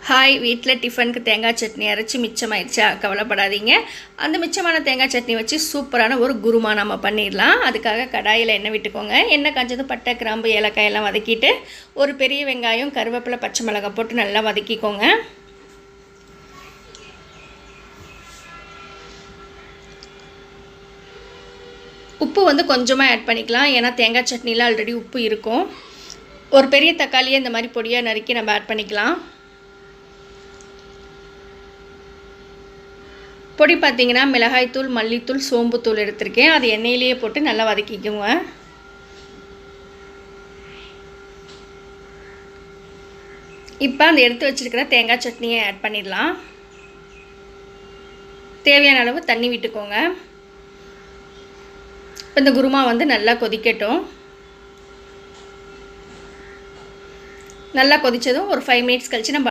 Hi, வீட்டில் டிஃபனுக்கு தேங்காய் சட்னி அரைச்சி மிச்சமாயிடுச்சா? கவலைப்படாதீங்க. அந்த மிச்சமான தேங்காய் சட்னி வச்சு சூப்பரான ஒரு குருமா நம்ம பண்ணிடலாம். அதுக்காக கடாயில் எண்ணெய் விட்டுக்கோங்க. எண்ணெய் காஞ்சதும் பட்டை, கிராம்பு, ஏலக்காய் எல்லாம் வதக்கிட்டு ஒரு பெரிய வெங்காயம், கருவேப்பிலை, பச்சை மிளகாய் போட்டு நல்லா வதக்கிக்கோங்க. உப்பு கொஞ்சமாக ஆட் பண்ணிக்கலாம். ஏன்னா தேங்காய் சட்னியில் ஆல்ரெடி உப்பு இருக்கும். ஒரு பெரிய தக்காளியை இந்த மாதிரி பொடியாக நறுக்கி நம்ம ஆட் பண்ணிக்கலாம். பொடி பார்த்திங்கன்னா மிளகாய்த்தூள், மல்லித்தூள், சோம்புத்தூள் எடுத்திருக்கேன். அது எண்ணெயிலேயே போட்டு நல்லா வதக்கிக்குங்க. இப்போ அந்த எடுத்து வச்சுருக்கிற தேங்காய் சட்னியை ஆட் பண்ணிடலாம். தேவையான அளவு தண்ணி விட்டுக்கோங்க. இப்போ இந்த குருமா நல்லா கொதிக்கட்டும். நல்லா கொதித்ததும் ஒரு 5 மினிட்ஸ் கழித்து நம்ம